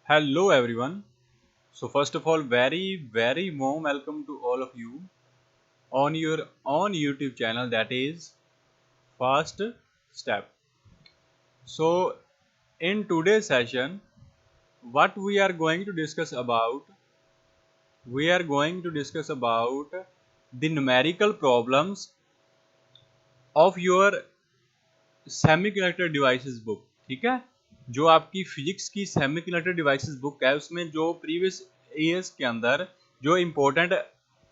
Hello everyone. So first of all, very warm welcome to all of you on your own YouTube channel, that is Fast Step. So in today's session, what we are going to discuss about the numerical problems of your semiconductor devices book. ठीक है, जो आपकी physics की semiconductor devices book है उसमें जो previous years के अंदर जो इम्पोर्टेंट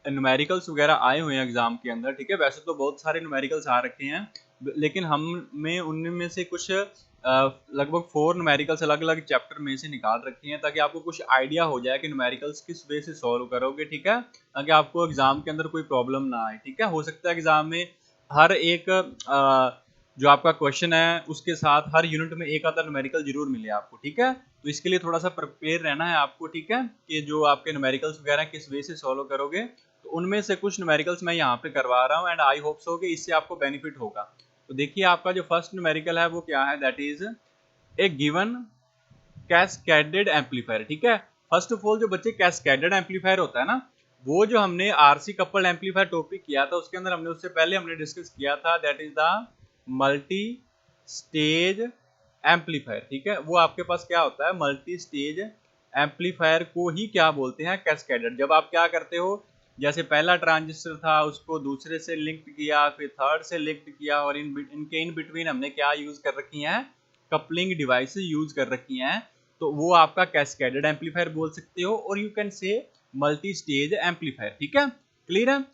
न्यूमेरिकल्स वगैरह आए हुए हैं एग्जाम के अंदर। ठीक है, वैसे तो बहुत सारे न्यूमेरिकल्स आ रखे हैं, लेकिन हमने उनमें से कुछ लगभग 4 न्यूमेरिकल्स अलग अलग चैप्टर में से निकाल रखे हैं, ताकि आपको कुछ आइडिया हो जाए कि न्यूमेरिकल्स किस वे से सॉल्व करोगे। ठीक है, ताकि आपको एग्जाम के अंदर कोई प्रॉब्लम ना आए। ठीक है, हो सकता है एग्जाम में हर एक जो आपका क्वेश्चन है उसके साथ हर यूनिट में एक आधा न्यूमेरिकल जरूर मिले आपको। ठीक है, तो इसके लिए थोड़ा सा प्रिपेयर रहना है आपको। ठीक है, कि जो आपके न्यूमेरिकल्स वगैरह किस वे से सॉल्व करोगे, तो उनमें से कुछ न्यूमेरिकल्स मैं यहाँ पे करवा रहा हूँ एंड आई होप सो कि इससे आपको बेनिफिट होगा। तो देखिए, आपका जो फर्स्ट न्यूमेरिकल है वो क्या है, that is a given cascaded amplifier. ठीक है, फर्स्ट ऑफ ऑल जो बच्चे कैस्केडेड एम्पलीफायर होता है ना, वो जो हमने आरसी कपल्ड एम्पलीफायर टॉपिक किया था उसके अंदर हमने उससे पहले हमने डिस्कस किया था, that is the multi stage amplifier. ठीक है, वो आपके पास क्या होता है, मल्टी स्टेज एम्पलीफायर को ही क्या बोलते हैं, कैस्केडेड। जब आप क्या करते हो, जैसे पहला ट्रांजिस्टर था उसको दूसरे से लिंक्ड किया, फिर थर्ड से लिंक्ड किया, और इनके इन बिटवीन हमने क्या यूज कर रखी हैं, कपलिंग डिवाइसेस यूज कर रखी हैं, तो वो आपका कैस्केडेड एम्पलीफायर बोल सकते हो, और you can say multi stage amplifier. ठीक है, क्लियर है।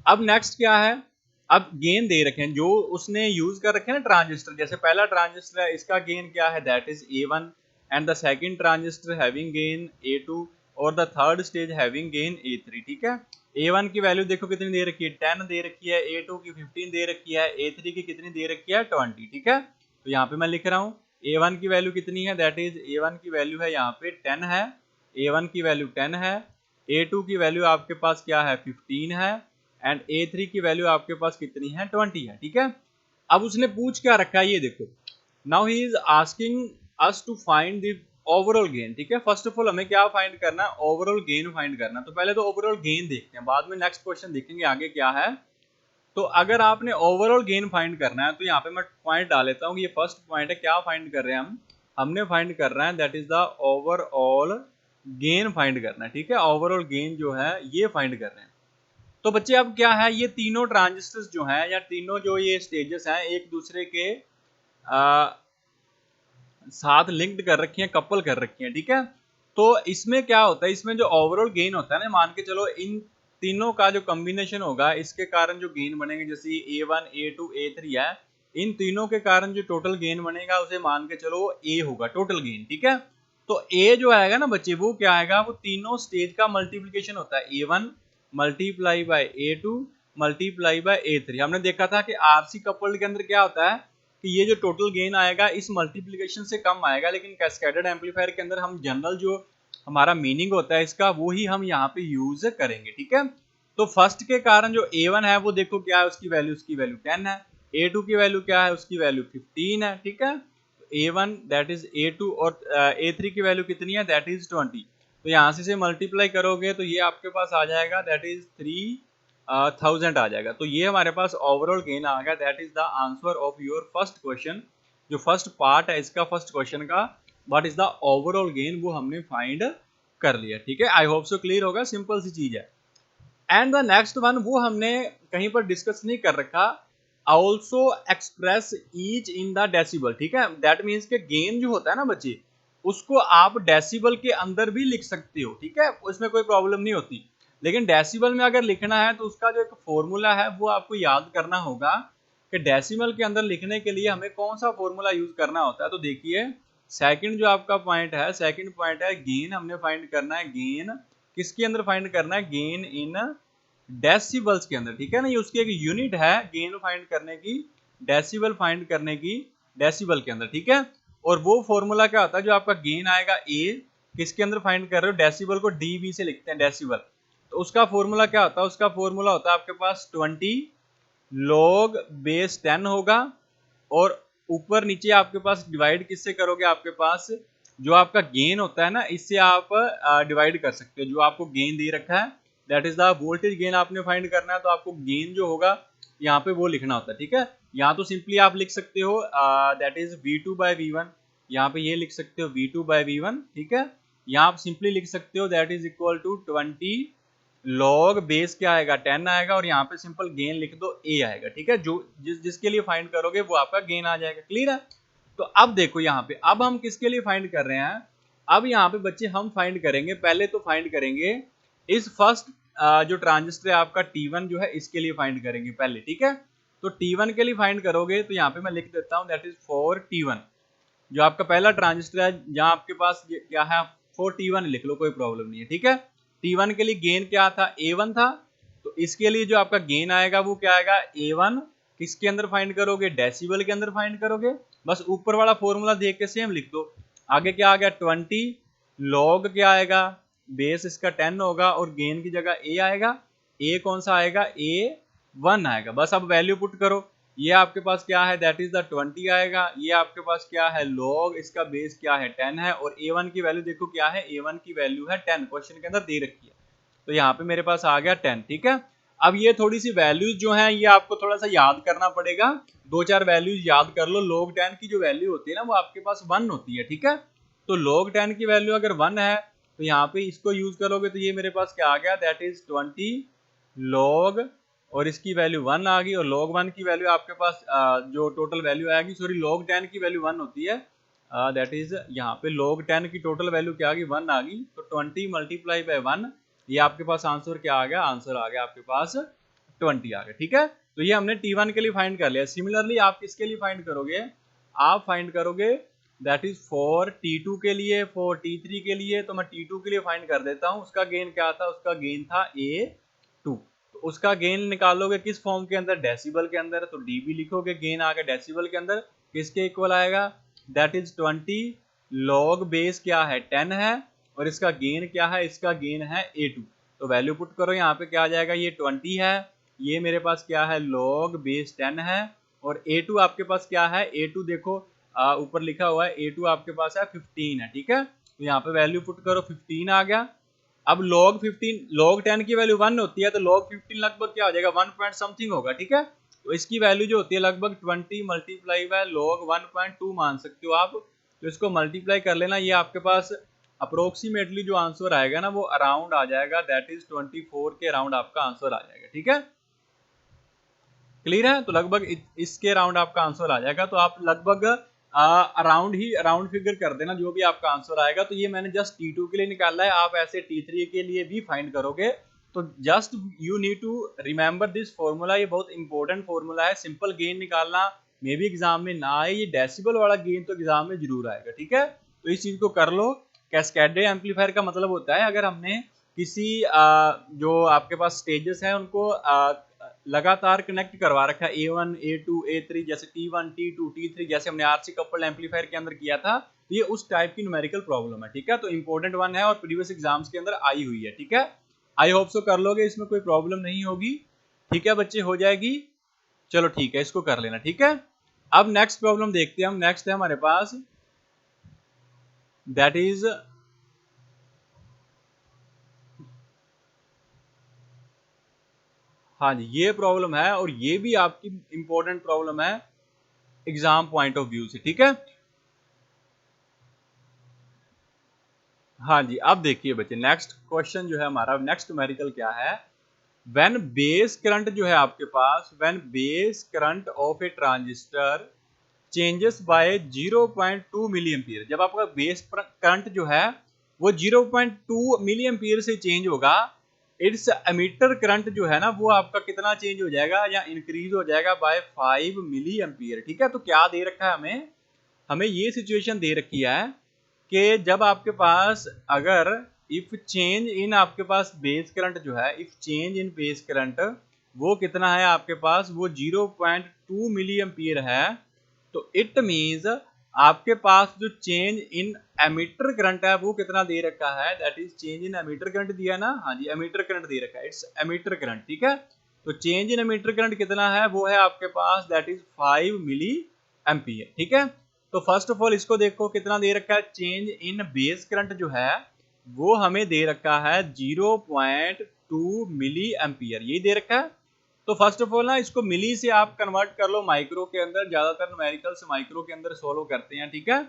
अब नेक्स्ट क्या है, अब गेन दे रखे हैं जो उसने यूज कर रखे हैं ना ट्रांजिस्टर, जैसे पहला ट्रांजिस्टर है इसका गेन क्या है, that is A1, and the second transistor having gain A2, और the third stage having gain A3। ठीक है, A1 की वैल्यू देखो कितनी दे रखी है, 10 दे रखी है, A2 की 15 दे रखी है, A3 की कितनी दे रखी है, 20। ठीक है, तो यहाँ पे मैं लिख रहा हूँ A1 की वैल्यू कितनी है, दैट इज A1 की वैल्यू है यहाँ पे 10 है, A1 की वैल्यू 10 है, A2 की वैल्यू आपके पास क्या है, 15 है, एंड A3 की वैल्यू आपके पास कितनी है, 20 है। ठीक है, अब उसने पूछ क्या रखा है ये देखो, now he is asking us to find the overall gain. ठीक है, फर्स्ट ऑफ ऑल हमें क्या फाइंड करना है, ओवरऑल गेन फाइंड करना। तो पहले तो ओवरऑल गेन देखते हैं, बाद में नेक्स्ट क्वेश्चन देखेंगे आगे क्या है। तो अगर आपने ओवरऑल गेन फाइंड करना है तो यहाँ पे मैं पॉइंट डाल लेता हूँ, ये फर्स्ट पॉइंट है, क्या फाइंड कर रहे हैं हम, हमने फाइंड कर रहे हैं that is the overall gain find करना है। ठीक है, ओवरऑल गेन जो है ये फाइंड कर रहे हैं। तो बच्चे अब क्या है, ये तीनों ट्रांजिस्टर्स जो हैं या तीनों जो ये स्टेजेस हैं एक दूसरे के साथ लिंक्ड कर रखी हैं, कपल कर रखी हैं। ठीक है, तो इसमें क्या होता है, इसमें जो ओवरऑल गेन होता है ना, मान के चलो इन तीनों का जो कॉम्बिनेशन होगा इसके कारण जो गेन बनेंगे, जैसे A1 A2 A3 है, इन तीनों के कारण जो टोटल गेन बनेगा उसे मान के चलो A होगा टोटल गेन। ठीक है, तो A जो आएगा ना बच्चे, वो क्या आएगा, वो तीनों स्टेज का मल्टीप्लीकेशन होता है, A1 multiply by A2 multiply by A3। हमने देखा था कि आरसी कपल्ड के अंदर क्या होता है कि ये जो टोटल गेन आएगा इस मल्टीप्लिकेशन से कम आएगा, लेकिन कैस्केडेड एम्पलीफायर के अंदर हम जनरल जो हमारा मीनिंग होता है इसका वो ही हम यहाँ पे यूज करेंगे। ठीक है, तो फर्स्ट के कारण जो A1 है वो देखो क्या है, उसकी वैल्यू 10 है, A2 की वैल्यू क्या है, उसकी वैल्यू 15 है। ठीक है, A1 दैट इज A2, और A3 की वैल्यू कितनी है, दैट इज 20। तो यहाँ से मल्टीप्लाई करोगे तो ये आपके पास आ जाएगा, दैट इज 3000 आ जाएगा। तो ये हमारे पास ओवरऑल गेन आ गया, that is the answer of your first question. जो फर्स्ट पार्ट है इसका फर्स्ट क्वेश्चन का, what is the overall gain, वो हमने फाइंड कर लिया। ठीक है, आई होप सो क्लियर होगा, सिंपल सी चीज है। एंड द नेक्स्ट वन वो हमने कहीं पर डिस्कस नहीं कर रखा, also express each in the decibel. ठीक है, दैट मीन्स के गेन जो होता है ना बच्चे, उसको आप डेसिबल के अंदर भी लिख सकते हो। ठीक है, उसमें कोई प्रॉब्लम नहीं होती, लेकिन डेसिबल में अगर लिखना है तो उसका जो एक फॉर्मूला है वो आपको याद करना होगा कि डेसिमल के अंदर लिखने के लिए हमें कौन सा फॉर्मूला यूज करना होता है। तो देखिए, सेकंड जो आपका पॉइंट है, सेकंड पॉइंट है गेन, हमने फाइंड करना है गेन किसके अंदर फाइंड करना है, गेन इन डेसिबल्स के अंदर। ठीक है ना, ये उसकी एक यूनिट है गेन फाइंड करने की, डेसिबल फाइंड करने की, डेसिबल के अंदर। ठीक है, और वो फॉर्मूला क्या होता है, जो आपका गेन आएगा ए, किसके अंदर फाइंड कर रहे हो, डेसिबल को डीबी से लिखते हैं डेसिबल, तो उसका फॉर्मूला क्या होता है, उसका फॉर्मूला होता है आपके पास 20 log base 10 होगा, और ऊपर नीचे आपके पास डिवाइड किससे करोगे, आपके पास जो आपका गेन होता है ना, इससे आप डिवाइड कर सकते हो। जो आपको गेन दे रखा है that is the voltage gain आपने फाइंड करना है, तो आपको गेन जो होगा यहाँ पे वो लिखना होता है, ठीक है। यहाँ तो सिंपली आप लिख सकते हो दैट इज V2/V1, यहाँ पे ये लिख सकते हो V2/V1, ठीक है। यहाँ आप सिंपली लिख सकते हो that is equal to 20 log base क्या आएगा 10 आएगा, और यहाँ पे सिंपल गेन लिख दो A आएगा, ठीक है। जो जिसके लिए फाइंड करोगे वो आपका गेन आ जाएगा। क्लियर है? तो अब देखो यहाँ पे, अब हम किसके लिए फाइंड कर रहे हैं, अब यहाँ पे बच्चे हम फाइंड करेंगे, पहले तो फाइंड करेंगे इस फर्स्ट जो ट्रांजिस्टर है आपका T1 जो है, इसके लिए फाइंड करेंगे पहले, ठीक है। तो T1 के लिए फाइंड करोगे तो यहाँ पे मैं लिख देता हूँ दैट इज फॉर T1, जो आपका पहला ट्रांजिस्टर है, जहां आपके पास क्या है 4T1 लिख लो, कोई प्रॉब्लम नहीं है, ठीक है। T1 के लिए गेन क्या था A1 था, तो इसके लिए जो आपका गेन आएगा वो क्या आएगा A1, किसके अंदर फाइंड करोगे डेसिबल के अंदर फाइंड करोगे, बस ऊपर वाला फॉर्मूला देख के सेम लिख दो। आगे क्या आ गया 20 लॉग क्या आएगा बेस इसका 10 होगा, और गेन की जगह A आएगा, A कौन सा आएगा A1 आएगा। बस अब वैल्यू पुट करो, ये आपके पास क्या है दैट इज द 20 आएगा, ये आपके पास क्या है लॉग इसका बेस क्या है 10 है, और A1 की वैल्यू देखो क्या है, A1 की वैल्यू है 10, क्वेश्चन के अंदर दे रखी है, तो यहाँ पे मेरे पास आ गया 10, ठीक है। अब ये थोड़ी सी वैल्यूज जो है ये आपको थोड़ा सा याद करना पड़ेगा, 2-4 वैल्यूज याद कर लो। log 10 की जो वैल्यू होती है ना वो आपके पास 1 होती है, ठीक है। तो log 10 की वैल्यू अगर 1 है तो यहाँ पे इसको यूज करोगे तो ये मेरे पास क्या आ गया दैट इज 20 log, और इसकी वैल्यू 1 आ गई, और log 1 की वैल्यू आपके पास जो टोटल वैल्यू आएगी, सॉरी log 10 की वैल्यू 1 होती है, दैट इज यहाँ पे log 10 की टोटल वैल्यू क्या आ गई 1 आ गई, तो 20 मल्टीप्लाई बाय 1, ये आपके पास आंसर क्या आ गया, आंसर आ गया आपके पास 20 आ गया, ठीक है। तो ये हमने T1 के लिए फाइंड कर लिया। सिमिलरली आप किसके लिए फाइंड करोगे, आप फाइंड करोगे दैट इज फॉर T2 के लिए, फॉर T3 के लिए, तो मैं T2 के लिए फाइंड कर देता हूँ। उसका गेन क्या था, उसका गेन था A2, तो उसका गेन निकालोगे किस फॉर्म के अंदर, डेसिबल के अंदर, तो dB लिखोगे, गेन आ गया डेसिबल के अंदर, किसके इक्वल आएगा दैट इज 20 लॉग बेस क्या है 10 है, और इसका गेन क्या है, इसका गेन है A2, तो वैल्यू पुट करो यहाँ पे क्या आ जाएगा, ये 20 है, ये मेरे पास क्या है लॉग बेस 10 है, और A2 आपके पास क्या है, A2 देखो ऊपर लिखा हुआ है, A2 आपके पास है 15 है, ठीक है। तो यहाँ पे वैल्यू पुट करो 15 आ गया। अब log 15 log 10 की वैल्यू 1 होती है, तो log 15 लगभग क्या हो जाएगा 1 पॉइंट समथिंग होगा, ठीक है। तो इसकी वैल्यू जो होती है लगभग 20 मल्टीप्लाई बाय log 1.2 मान सकते हो आप, तो इसको मल्टीप्लाई कर लेना, ये आपके पास अप्रोक्सीमेटली जो आंसर आएगा ना वो अराउंड आ जाएगा दैट इज 24 के अराउंड आपका आंसर आ जाएगा, ठीक है। क्लियर है? तो लगभग इसके अराउंड आपका आंसर आ जाएगा, तो आप लगभग अराउंड फिगर कर देना जो भी आपका आंसर आएगा। तो ये मैंने जस्ट T2 के लिए निकाला है, आप ऐसे T3 के लिए भी फाइंड करोगे, तो just you need to remember this formula, ये बहुत इंपॉर्टेंट फॉर्मूला है। सिंपल गेन निकालना मे भी एग्जाम में ना आए, ये डेसिबल वाला गेन तो एग्जाम में जरूर आएगा, ठीक है। तो इस चीज को कर लो। कैस्केडेड एम्पलीफायर का मतलब होता है अगर हमने किसी जो आपके पास स्टेजेस हैं उनको लगातार कनेक्ट करवा रखा है, A1 A2 A3, जैसे T1 T2 T3, जैसे हमने RC कपल्ड एम्पलीफायर के अंदर किया था, ये उस टाइप की न्यूमेरिकल प्रॉब्लम है, ठीक है। तो इंपॉर्टेंट वन है और प्रीवियस एग्जाम्स के अंदर आई हुई है, ठीक है। आई होप सो कर लोगे, इसमें कोई प्रॉब्लम नहीं होगी, ठीक है बच्चे, हो जाएगी। चलो ठीक है, इसको कर लेना, ठीक है। अब नेक्स्ट प्रॉब्लम देखते हैं हम। नेक्स्ट है हमारे पास दैट इज हाँ जी, ये प्रॉब्लम है, और ये भी आपकी इंपॉर्टेंट प्रॉब्लम है एग्जाम पॉइंट ऑफ व्यू से, ठीक है। हाँ जी, अब देखिए बच्चे, नेक्स्ट क्वेश्चन जो है हमारा, नेक्स्ट न्यूमेरिकल क्या है, व्हेन बेस करंट जो है आपके पास, when base current of a transistor changes by 0.2 milli ampere, जब आपका बेस करंट जो है वो 0.2 मिली एम्पीयर से चेंज होगा, इट्स एमीटर करंट जो है ना वो आपका कितना चेंज हो जाएगा या इंक्रीज हो जाएगा बाय 5 मिली एम्पीयर, ठीक है। तो क्या दे रखा है हमें, हमें ये सिचुएशन दे रखी है कि जब आपके पास अगर इफ चेंज इन आपके पास बेस करंट जो है, if change in base current वो कितना है आपके पास, वो 0.2 मिली एम्पीयर है, तो इट मींस आपके पास जो चेंज इन एमीटर करंट है वो कितना दे रखा है, that is change in emitter current दिया ना, हाँ जी एमीटर करंट दे रखा है, इट्स एमीटर करंट, ठीक है। तो चेंज इन एमीटर करंट कितना है, वो है आपके पास दैट इज 5 मिली एम्पीयर, ठीक है। तो फर्स्ट ऑफ ऑल इसको देखो कितना दे रखा है, चेंज इन बेस करंट जो है वो हमें दे रखा है 0.2 मिली एम्पियर, यही दे रखा है। तो फर्स्ट ऑफ ऑल ना इसको मिली से आप कन्वर्ट कर लो माइक्रो के अंदर, ज्यादातर न्यूमेरिकल्स माइक्रो के अंदर सोल्व करते हैं, ठीक है।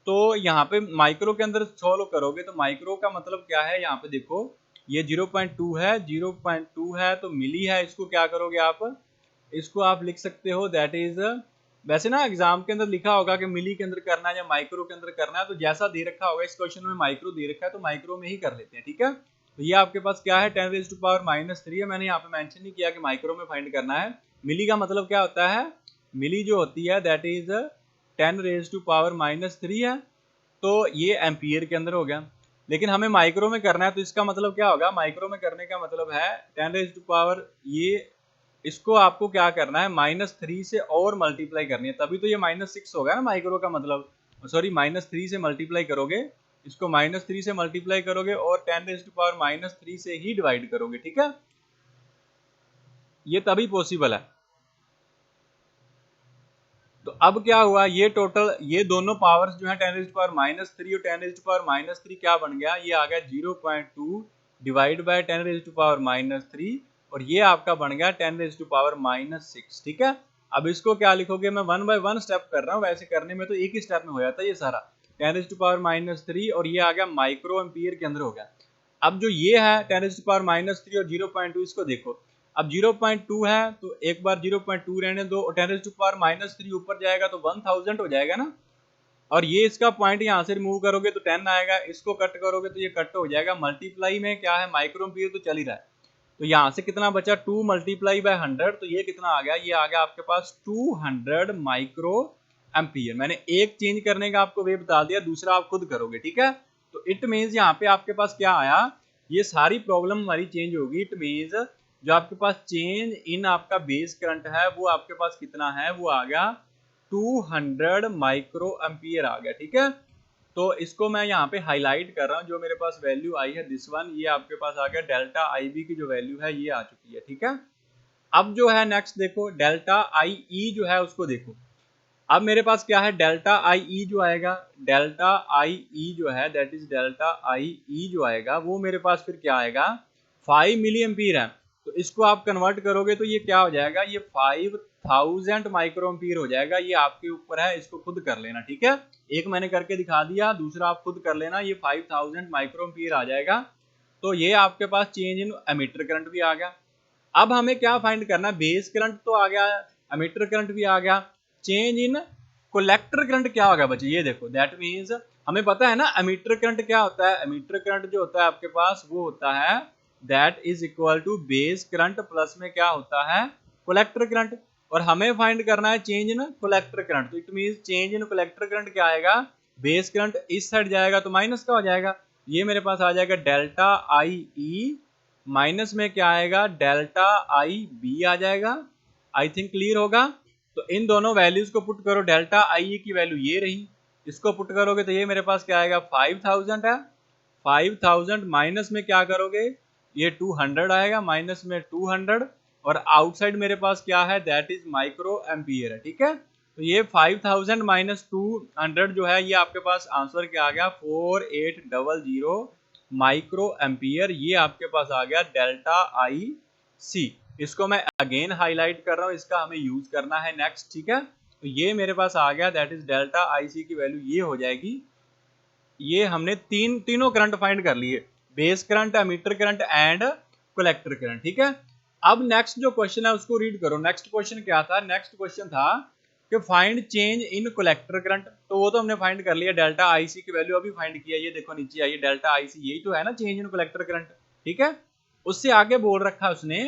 तो यहाँ पे माइक्रो के अंदर सोल्व करोगे तो माइक्रो का मतलब क्या है, यहाँ पे देखो ये 0.2 है, 0.2 है तो मिली है, इसको क्या करोगे आप, इसको आप लिख सकते हो दैट इज, वैसे ना एग्जाम के अंदर लिखा होगा कि मिली के अंदर करना है या माइक्रो के अंदर करना है, तो जैसा दे रखा होगा इस क्वेश्चन में माइक्रो दे रखा है तो माइक्रो में ही कर लेते हैं, ठीक है। तो ये आपके पास क्या है 10⁻³ है, मैंने यहाँ पे मेंशन नहीं किया कि माइक्रो में फाइंड करना है। मिली का मतलब क्या होता है, मिली जो होती है दैट इज 10⁻³ है, तो ये एम्पियर के अंदर हो गया। लेकिन हमें माइक्रो में करना है तो इसका मतलब क्या होगा, माइक्रो में करने का मतलब है 10⁻, ये इसको आपको क्या करना है -3 से और मल्टीप्लाई करनी है, तभी तो ये -6 होगा ना माइक्रो का मतलब, सॉरी -3 से मल्टीप्लाई करोगे, इसको -3 से मल्टीप्लाई करोगे और 10⁻³ से ही डिवाइड करोगे, ठीक है, ये तभी पॉसिबल है। तो अब क्या हुआ, ये टोटल ये दोनों पावर्स जो है 10⁻³ और 10⁻³ क्या बन गया, ये आ गया 0.2 डिवाइड बाय 10⁻³ और ये आपका बन गया 10⁻⁻6, ठीक है। अब इसको क्या लिखोगे, मैं 1 बाय 1 स्टेप कर रहा हूँ, वैसे करने में तो एक ही स्टेप में हो जाता है ये सारा, 10⁻³ और ये आ गया माइक्रो एम्पियर के अंदर हो गया। अब जो ये है 10⁻³ और 0.2 इसको देखो, अब 0.2 है तो एक बार 0.2 रहने दो और 10⁻³ ऊपर जाएगा तो 1000 हो जाएगा ना, और ये इसका पॉइंट यहाँ से रिमूव करोगे तो 10 आएगा, इसको कट करोगे तो ये कट हो जाएगा, मल्टीप्लाई में क्या है माइक्रो एम्पियर तो चल ही रहा है, तो यहाँ से कितना बचा 2 × 100, तो ये कितना आ गया, ये आ गया आपके पास 200 माइक्रो एम्पियर। मैंने एक चेंज करने का आपको वे बता दिया, दूसरा आप खुद करोगे, ठीक है। तो इट मीन्स यहाँ पे आपके पास क्या आया, ये सारी प्रॉब्लम हमारी चेंज होगी। इट मीन्स जो आपके पास चेंज इन आपका बेस करंट है वो आपके पास कितना है, वो आ गया 200 माइक्रो एम्पियर आ गया, ठीक है। तो इसको मैं यहाँ पे हाईलाइट कर रहा हूँ, जो मेरे पास वैल्यू आई है दिस वन, ये आपके पास आ गया डेल्टा आई बी की जो वैल्यू है ये आ चुकी है, ठीक है। अब जो है नेक्स्ट देखो डेल्टा आई ई जो है उसको देखो, अब मेरे पास क्या है डेल्टा आई ई जो आएगा, डेल्टा आई ई जो है दैट इज डेल्टा आई ई जो आएगा वो मेरे पास फिर क्या आएगा 5 मिली एम्पीयर है, तो इसको आप कन्वर्ट करोगे तो ये क्या हो जाएगा, ये 5000 माइक्रो एम्पीयर हो जाएगा। ये आपके ऊपर है, इसको खुद कर लेना, ठीक है। एक मैंने करके दिखा दिया, दूसरा आप खुद कर लेना, ये 5000 माइक्रो एम्पीयर आ जाएगा। तो ये आपके पास चेंज इन एमीटर करंट भी आ गया। अब हमें क्या फाइंड करना है, बेस करंट तो आ गया, एमीटर करंट भी आ गया, चेंज इन कलेक्टर करंट क्या होगा बच्चे, ये देखो दैट मीन्स हमें पता है ना एमीटर करंट क्या होता है, एमीटर करंट जो होता है आपके पास वो होता है that is equal to base current plus में क्या होता है कलेक्टर करंट, और हमें फाइंड करना है चेंज इन कलेक्टर करंट। तो it means change in collector current क्या आएगा, बेस करंट इस साइड जाएगा तो माइनस का हो जाएगा, ये मेरे पास आ जाएगा डेल्टा आई ई, माइनस में क्या आएगा डेल्टा आई बी आ जाएगा। आई थिंक क्लियर होगा। तो इन दोनों वैल्यूज को पुट करो, डेल्टा आई की वैल्यू ये रही, इसको पुट करोगे तो ये मेरे पास क्या आएगा 5000 है, 5000 माइनस में क्या करोगे ये 200 आएगा, माइनस में 200 और आउटसाइड मेरे पास क्या है दैट इज माइक्रो एम्पियर है, ठीक है। तो ये 5000 माइनस 200 जो है ये आपके पास आंसर क्या आ गया 4800 माइक्रो एम्पियर, ये आपके पास आ गया डेल्टा आई सी। इसको मैं अगेन हाईलाइट कर रहा हूँ, इसका हमें यूज करना है नेक्स्ट, ठीक है। तो ये मेरे पास आ गया दैट इज डेल्टा आई सी की वैल्यू ये हो जाएगी, ये हमने तीनों करंट फाइंड कर लिए, base current emitter current and collector current, ठीक है। अब नेक्स्ट जो क्वेश्चन है उसको रीड करो। नेक्स्ट क्वेश्चन क्या था, नेक्स्ट क्वेश्चन था कि find change in collector current, तो वो तो हमने फाइंड कर लिया, डेल्टा आईसी की वैल्यू अभी फाइंड किया, ये देखो नीचे आइए डेल्टा आईसी यही तो है ना चेंज इन कलेक्टर करंट, ठीक है। उससे आगे बोल रखा है उसने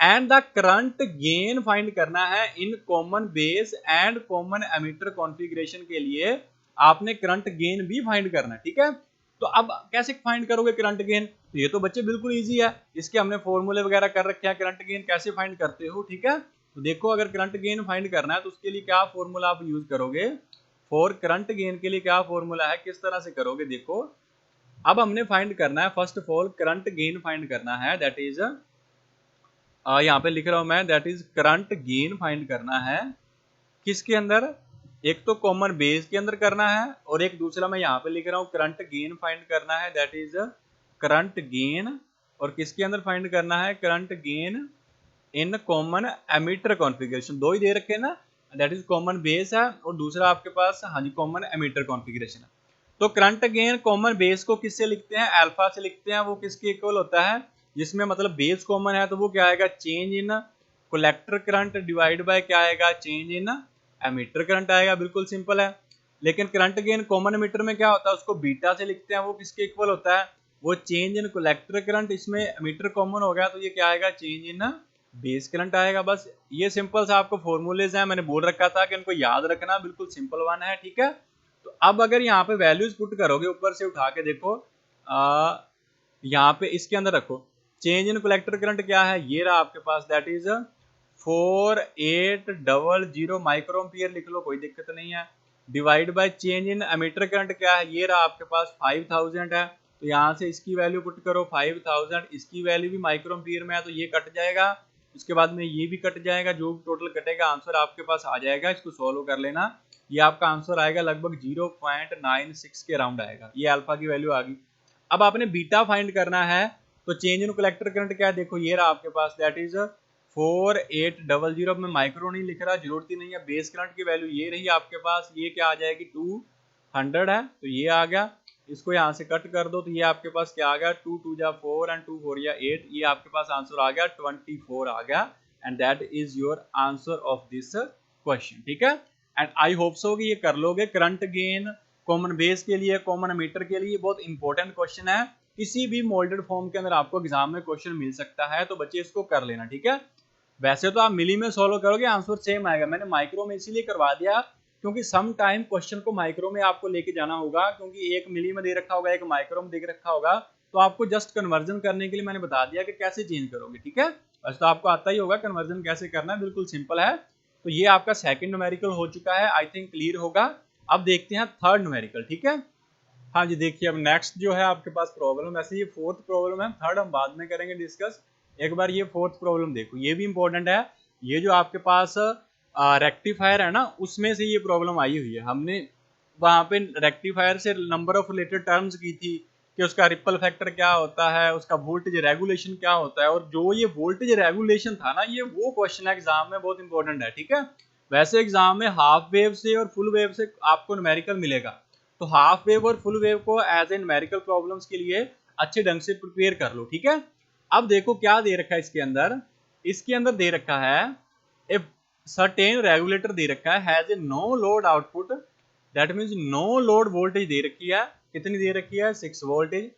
and the current gain find करना है in common base and common ammeter configuration के लिए आपने करंट गेन भी फाइंड करना है, ठीक है। तो अब कैसे फाइंड करोगे करंट गेन, तो ये तो बच्चे बिल्कुल इजी है, इसके हमने फॉर्मूले वगैरह कर रखे हैं, करंट गेन कैसे फाइंड करते हो, ठीक है। तो देखो अगर करंट गेन फाइंड करना है तो उसके लिए क्या फॉर्मूला आप यूज करोगे, फॉर करंट गेन के लिए क्या फॉर्मूला है, किस तरह से करोगे देखो। अब हमने फाइंड करना है first of all current gain find करना है, दैट इज यहाँ पे लिख रहा हूं मैं, that is current gain find करना है किसके अंदर, एक तो कॉमन बेस के अंदर करना है और एक दूसरा मैं यहाँ पे लिख रहा हूँ करंट गेन फाइंड करना है, दैट इज करंट गेन। और किसके अंदर फाइंड करना है? Current gain in common ammeter configuration. दो ही दे रखे हैं ना, दैट इज कॉमन बेस है और दूसरा आपके पास हाँ जी कॉमन एमीटर कॉन्फ़िगरेशन है। तो करंट गेन कॉमन बेस को किससे लिखते हैं? अल्फा से लिखते हैं। वो किसके इक्वल होता है? जिसमें मतलब बेस कॉमन है तो वो क्या आएगा? Change in collector current divide by क्या आएगा? चेंज इन एमीटर करंट आएगा। बिल्कुल सिंपल है। लेकिन करंट गेन कॉमन एमीटर में क्या होता है? उसको बीटा से लिखते हैं। वो किसके इक्वल होता है? वो चेंज इन कलेक्टर करंट। इसमें एमीटर कॉमन हो गया तो ये क्या आएगा? चेंज इन बेस करंट आएगा। बस ये सिंपल सा आपको फॉर्मूलेज है, मैंने बोल रखा था कि इनको याद रखना, बिल्कुल सिंपल वन है। ठीक है, तो अब अगर यहाँ पे वैल्यूज पुट करोगे ऊपर से उठा के देखो, यहाँ पे इसके अंदर रखो चेंज इन कलेक्टर करंट क्या है? ये रहा आपके पास, दैट इज 4800 माइक्रोएम्पियर लिख लो, कोई दिक्कत नहीं है। Divide by change in emitter current क्या है? ये रहा आपके पास 5000 है। तो यहाँ से इसकी वैल्यू पुट करो 5000, इसकी वैल्यू भी माइक्रोएम्पियर में है तो ये कट जाएगा, उसके बाद में ये भी कट जाएगा, जो टोटल कटेगा आंसर आपके पास आ जाएगा। इसको सॉल्व कर लेना, ये आपका आंसर आएगा लगभग 0.96 के अराउंड आएगा। ये अल्फा की वैल्यू आ गई। अब आपने बीटा फाइंड करना है तो चेंज इन कलेक्टर करंट क्या है? देखो ये रहा आपके पास, दैट इज 4800। में माइक्रो नहीं लिख रहा, जरूरत ही नहीं है। बेस करंट की वैल्यू ये रही आपके पास, ये क्या आ जाएगी? 200 है तो ये आ गया। इसको यहाँ से कट कर दो तो ये आपके पास क्या आ गया? 2 2 जा 4 एंड 2 4 या 8। ये आपके पास आंसर आ गया 24 आ गया। And that is your answer of this question. ठीक है, एंड आई होप सो कि ये कर लोगे। करंट गेन कॉमन बेस के लिए, कॉमन एमीटर के लिए बहुत इंपॉर्टेंट क्वेश्चन है। किसी भी मोल्डेड फॉर्म के अंदर आपको एग्जाम में क्वेश्चन मिल सकता है, तो बच्चे इसको कर लेना। ठीक है, वैसे तो आप मिली में सोल्व करोगे आंसर सेम आएगा। मैंने माइक्रो में इसीलिए करवा दिया क्योंकि सम टाइम क्वेश्चन को माइक्रो में आपको लेके जाना होगा, क्योंकि एक मिली में दे रखा होगा, एक माइक्रो में दे रखा होगा। तो आपको जस्ट कन्वर्जन करने के लिए मैंने बता दिया कि कैसे चेंज करोगे। ठीक है, वैसे तो आपको आता ही होगा कन्वर्जन कैसे करना है, बिल्कुल सिंपल है। तो ये आपका सेकंड न्यूमेरिकल हो चुका है, आई थिंक क्लियर होगा। अब देखते हैं थर्ड न्यूमेरिकल। ठीक है, हाँ जी देखिए अब नेक्स्ट जो है आपके पास प्रॉब्लम, वैसे ये फोर्थ प्रॉब्लम है, थर्ड हम बाद में करेंगे डिस्कस। एक बार ये फोर्थ प्रॉब्लम देखो, ये भी इंपॉर्टेंट है। ये जो आपके पास रेक्टिफायर है ना, उसमें से ये प्रॉब्लम आई हुई है। हमने वहाँ पे रेक्टिफायर से नंबर ऑफ रिलेटेड टर्म्स की थी कि उसका रिपल फैक्टर क्या होता है, उसका वोल्टेज रेगुलेशन क्या होता है। और जो ये वोल्टेज रेगुलेशन था ना, ये वो क्वेश्चन है एग्जाम में, बहुत इंपॉर्टेंट है। ठीक है, वैसे एग्जाम में हाफ वेव से और फुल वेव से आपको न्यूमेरिकल मिलेगा, तो हाफ वेव और फुल वेव को एज ए न्यूमेरिकल प्रॉब्लम्स के लिए अच्छे ढंग से प्रिपेयर कर लो। ठीक है, अब देखो क्या दे रखा है इसके अंदर। इसके अंदर दे रखा है ए सर्टेन रेगुलेटर दे रखा है, has a no load output, that means no load voltage दे रखी है। कितनी दे रखी है? 6 voltage.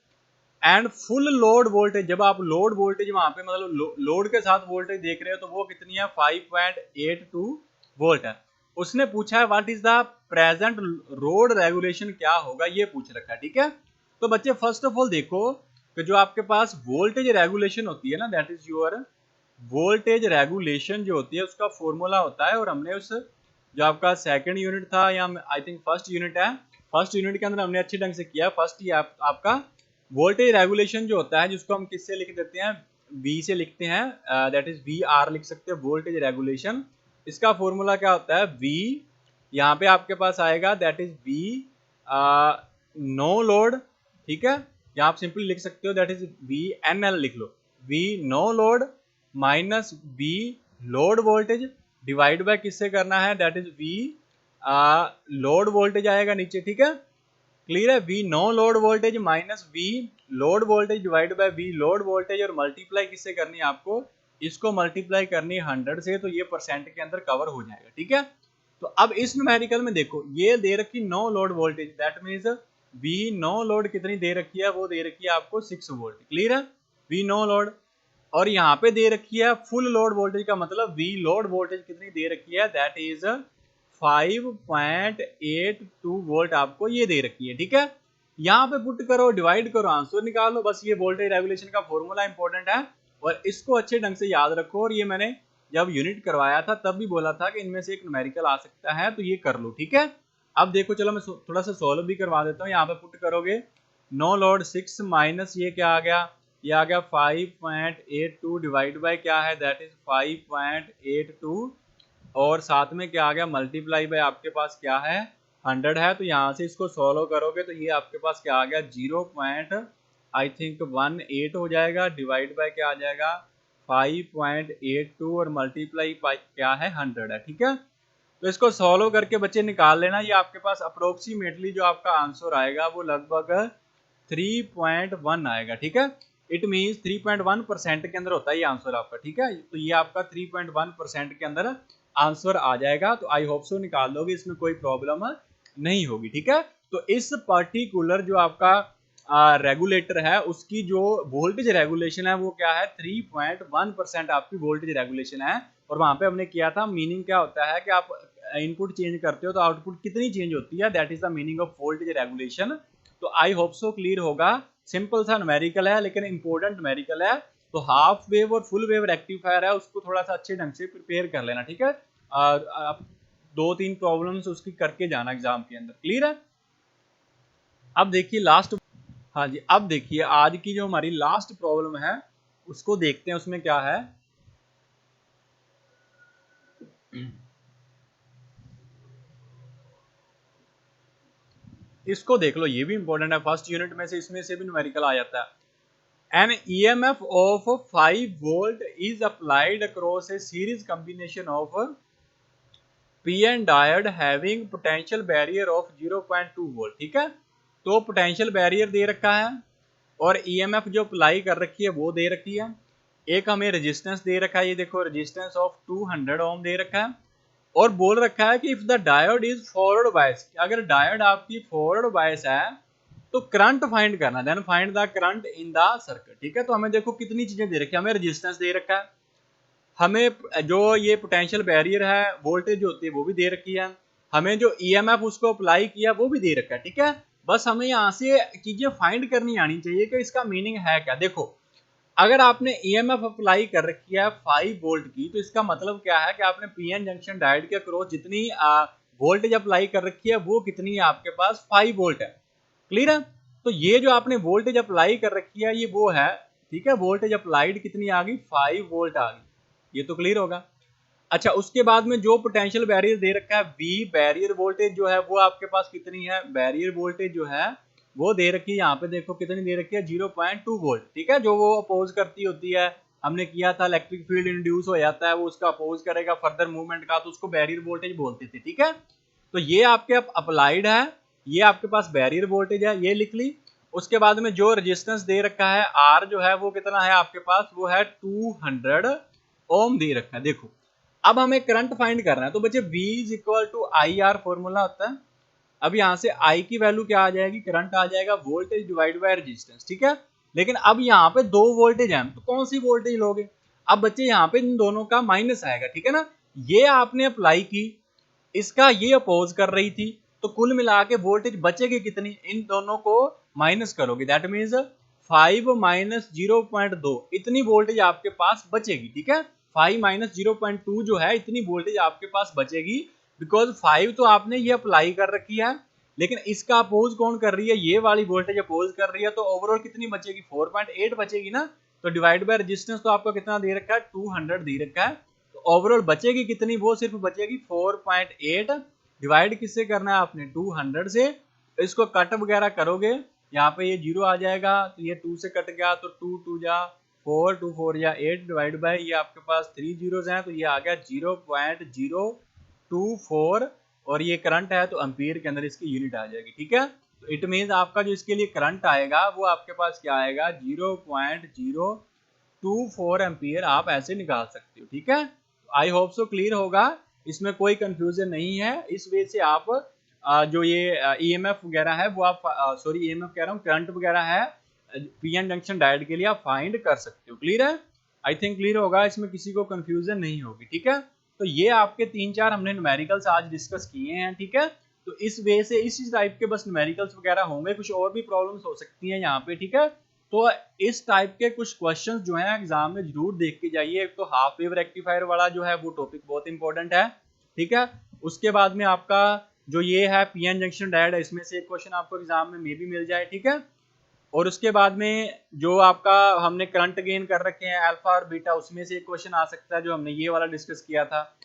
And full load voltage, जब आप लोड वोल्टेज वहां पे मतलब लोड के साथ वोल्टेज देख रहे हो तो वो कितनी है? 5.82 वोल्ट है। उसने पूछा है what is the present road regulation, क्या होगा ये पूछ रखा है। ठीक है, तो बच्चे फर्स्ट ऑफ ऑल देखो कि जो आपके पास वोल्टेज रेगुलेशन होती है ना, that is your voltage regulation जो होती है उसका फॉर्मूला होता है। और हमने उस जो आपका सेकंड यूनिट था या आई थिंक फर्स्ट यूनिट है, फर्स्ट यूनिट के अंदर हमने अच्छी ढंग से किया। फर्स्ट ये आपका वोल्टेज रेगुलेशन जो होता है, जिसको हम किससे लिख देते हैं? V से लिखते हैं, दैट इज VR लिख सकते हैं, वोल्टेज रेगुलेशन। इसका फॉर्मूला क्या होता है? V यहाँ पे आपके पास आएगा, that is V no load. ठीक है, या आप सिंपली लिख सकते हो दैट इज VNL लिख लो, V no load minus V load voltage divide by किससे करना है? That is V load voltage आएगा नीचे। ठीक है, क्लियर है? V no load voltage minus V load voltage divide by V load voltage, और मल्टीप्लाई किससे करनी है आपको? इसको मल्टीप्लाई करनी है 100 से, तो ये परसेंट के अंदर कवर हो जाएगा। ठीक है, तो अब इस न्यूमेरिकल में देखो ये दे रखी no load voltage, that means V no load कितनी दे रखी है? वो दे रखी है आपको 6 वोल्ट। क्लियर है? V no load. और यहाँ पे दे रखी है फुल लोड वोल्टेज, का मतलब V लोड वोल्टेज कितनी दे रखी है? दैट इज 5.82 वोल्ट आपको ये दे रखी है। ठीक है, यहाँ पे पुट करो, डिवाइड करो, आंसर निकालो। बस ये वोल्टेज रेगुलेशन का फॉर्मूला इंपॉर्टेंट है और इसको अच्छे ढंग से याद रखो। और ये मैंने जब यूनिट करवाया था तब भी बोला था कि इनमें से एक न्यूमेरिकल आ सकता है, तो ये कर लो। ठीक है, अब देखो चलो मैं थोड़ा सा सोल्व भी करवा देता हूँ। यहाँ पे पुट करोगे नो लोड 6 माइनस ये क्या आ गया? ये आ गया 5.82 डिवाइड बाय क्या है? दैट इज 5.82 और साथ में क्या आ गया, मल्टीप्लाई बाय आपके पास क्या है 100 है। तो यहाँ से इसको सॉल्व करोगे तो ये आपके पास क्या आ गया 0.18 हो जाएगा, डिवाइड बाय क्या आ जाएगा 5.82 और मल्टीप्लाई बाय क्या है 100 है। ठीक है, तो इसको सॉल्व करके बच्चे निकाल लेना। ये आपके पास अप्रोक्सीमेटली जो आपका आंसर आएगा वो लगभग 3.1 आएगा। ठीक है, इट मीन्स 3.1% के अंदर होता है ये आंसर आपका। ठीक है, तो ये आपका 3.1% के अंदर आंसर आ जाएगा। तो आई होप सो निकाल लोगे, इसमें कोई प्रॉब्लम नहीं होगी। ठीक है, तो इस पर्टिकुलर जो आपका रेगुलेटर है उसकी जो वोल्टेज रेगुलेशन है वो क्या है 3.1% आपकी वोल्टेज रेगुलेशन है। और वहां पे हमने किया था मीनिंग क्या होता है कि आप इनपुट चेंज करते हो तो आउटपुट कितनी चेंज होती है, that is the meaning of voltage regulation. तो आई होप सो क्लियर होगा। सिंपल सा न्यूमेरिकल है लेकिन इंपॉर्टेंट न्यूमेरिकल है। तो हाफ वेव और फुल वेव रेक्टिफायर है उसको थोड़ा सा अच्छे ढंग से प्रिपेयर कर लेना। ठीक है, आप 2-3 प्रॉब्लम्स उसकी करके जाना एग्जाम के अंदर। क्लियर है। अब देखिए लास्ट, हाँ जी, अब देखिए आज की जो हमारी लास्ट प्रॉब्लम है उसको देखते हैं उसमें क्या है। इसको देख लो, ये भी इंपॉर्टेंट है, फर्स्ट यूनिट में से इसमें से भी न्यूमेरिकल आ जाता है। An EMF of 5 volt is applied across a series combination of PN diode having potential barrier of 0.2 volt. ठीक है, तो पोटेंशियल बैरियर दे रखा है और ईएमएफ जो अप्लाई कर रखी है वो दे रखी है। एक हमें रेजिस्टेंस दे रखा है, ये देखो रेजिस्टेंस ऑफ 200 ओम दे रखा है। और बोल रखा है कि if the diode is forward bias, अगर डायोड आपकी फॉरवर्ड बायस है तो करंट फाइंड करना, then find the current in the circuit. ठीक है, तो हमें देखो कितनी चीजें दे रखी है, हमें रेजिस्टेंस दे रखा है, हमें जो ये पोटेंशियल बैरियर है वोल्टेज जो होती है वो भी दे रखी है, हमें जो ईएमएफ उसको अप्लाई किया वो भी दे रखा है। ठीक है, बस हमें यहाँ से चीजें फाइंड करनी आनी चाहिए कि इसका मीनिंग है क्या। देखो अगर आपने ईएमएफ अप्लाई कर रखी है 5 वोल्ट की तो इसका मतलब क्या है कि आपने पीएन जंक्शन डायोड के अक्रॉस जितनी वोल्टेज अप्लाई कर रखी है वो कितनी है आपके पास 5 वोल्ट है। क्लियर है, तो ये जो आपने वोल्टेज अप्लाई कर रखी है ये वो है। ठीक है, वोल्टेज अप्लाइड कितनी आ गई 5 वोल्ट आ गई, ये तो क्लियर होगा। अच्छा, उसके बाद में जो पोटेंशियल बैरियर दे रखा है वी बैरियर वोल्टेज जो है वो आपके पास कितनी है, बैरियर वोल्टेज जो है वो दे रखी है, यहाँ पे देखो कितनी दे रखी है 0.2 वोल्ट। ठीक है, जो वो अपोज करती होती है, हमने किया था इलेक्ट्रिक फील्ड इंड्यूस हो जाता है वो उसका अपोज करेगा फर्दर मूवमेंट का, तो उसको बैरियर वोल्टेज बोलते थे। ठीक है, तो ये आपके अप्लाइड है, ये आपके पास बैरियर वोल्टेज है, ये लिख ली। उसके बाद में जो रेजिस्टेंस दे रखा है आर जो है वो कितना है आपके पास, वो है 200 ओम दे रखा है। देखो अब हमें करंट फाइंड करना है तो बच्चे V is equal to I R formula होता है। अब यहाँ से I की वैल्यू क्या आ जाएगी, करंट आ जाएगा वोल्टेज डिवाइड बाय रेजिस्टेंस। ठीक है, लेकिन अब यहाँ पे दो वोल्टेज हैं तो कौन सी वोल्टेज लोगे। अब बच्चे यहाँ पे इन दोनों का माइनस आएगा। ठीक है ना, ये आपने अप्लाई की, इसका ये अपोज कर रही थी, तो कुल मिला के वोल्टेज बचेगी कितनी, इन दोनों को माइनस करोगे, दैट मीन्स 5 माइनस 0.2 इतनी वोल्टेज आपके पास बचेगी। ठीक है, 5 माइनस 0.2 जो है इतनी वोल्टेज आपके पास बचेगी, बिकॉज 5 तो आपने ये अप्लाई कर रखी है लेकिन इसका अपोज कौन कर रही है, ये वाली वोल्टेज अपोज कर रही है, तो ओवरऑल कितनी बचेगी 4.8 बचेगी ना। तो डिवाइड बाय रेजिस्टेंस तो आपका कितना दे रखा है 200 दे रखा है, तो ओवरऑल बचेगी कितनी, वो सिर्फ बचेगी 4.8। डिवाइड किससे करना है आपने 200 से, इसको कट वगैरह करोगे यहाँ पे ये 0 आ जाएगा तो ये 2 से कट गया तो 2 2 जा 4 2 4 या 8 डिवाइड बाय ये आपके पास 3 जीरोस हैं तो ये आ गया 0.024 और ये करंट है तो एम्पीयर के अंदर इसकी यूनिट आ जाएगी। ठीक है, तो इट मीन्स आपका जो इसके लिए करंट आएगा वो आपके पास क्या आएगा 0.024 एम्पीयर आप ऐसे निकाल सकते हो। ठीक है, आई होप सो क्लियर होगा, इसमें कोई कंफ्यूजन नहीं है। इस वे से आप जो ये ईएमएफ वगैरह है वो आप सॉरी ईएमएफ कह रहा हूँ करंट वगैरह है पीएन जंक्शन डायोड के लिए आप फाइंड कर सकते हो। क्लियर है, आई थिंक क्लियर होगा, इसमें किसी को कंफ्यूजन नहीं होगी। ठीक है, तो ये आपके 3-4 हमने न्यूमेरिकल्स आज डिस्कस किए हैं। ठीक है, तो इस वे से इसी टाइप के बस न्यूमेरिकल्स वगैरह होंगे, कुछ और भी प्रॉब्लम्स हो सकती हैं यहाँ पे। ठीक है, तो इस टाइप के कुछ क्वेश्चंस जो हैं एग्जाम में जरूर देख के जाइए। एक तो हाफ वेव रेक्टिफायर वाला जो है वो टॉपिक बहुत इंपॉर्टेंट है। ठीक है, उसके बाद में आपका जो ये है पीएन जंक्शन डायोड, इसमें से एक क्वेश्चन आपको एग्जाम में मे भी मिल जाए। ठीक है, और उसके बाद में जो आपका हमने करंट गेन कर रखे हैं अल्फा और बीटा, उसमें से एक क्वेश्चन आ सकता है जो हमने ये वाला डिस्कस किया था।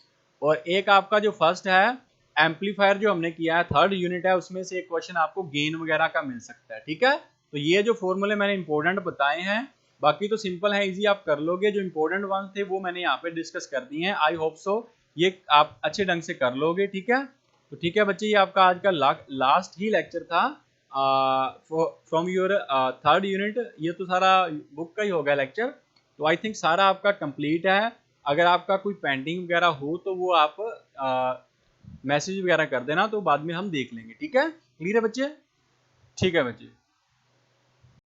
और एक आपका जो फर्स्ट है एम्पलीफायर जो हमने किया है, थर्ड यूनिट है, उसमें से एक क्वेश्चन आपको गेन वगैरह का मिल सकता है। ठीक है, तो ये जो फॉर्मूले मैंने इंपॉर्टेंट बताए हैं, बाकी तो सिंपल है, इजी आप कर लोगे। जो इंपॉर्टेंट वन थे वो मैंने यहाँ पे डिस्कस कर दिए हैं। आई होप सो ये आप अच्छे ढंग से कर लोगे। ठीक है, तो ठीक है बच्चे, ये आपका आज का लास्ट ही लेक्चर था फ्रॉम योर थर्ड यूनिट। ये तो सारा बुक का ही होगा लेक्चर, तो आई थिंक सारा आपका कंप्लीट है। अगर आपका कोई पेंडिंग वगैरह हो तो वो आप मैसेज वगैरह कर देना, तो बाद में हम देख लेंगे। ठीक है, क्लियर है बच्चे? ठीक है बच्चे।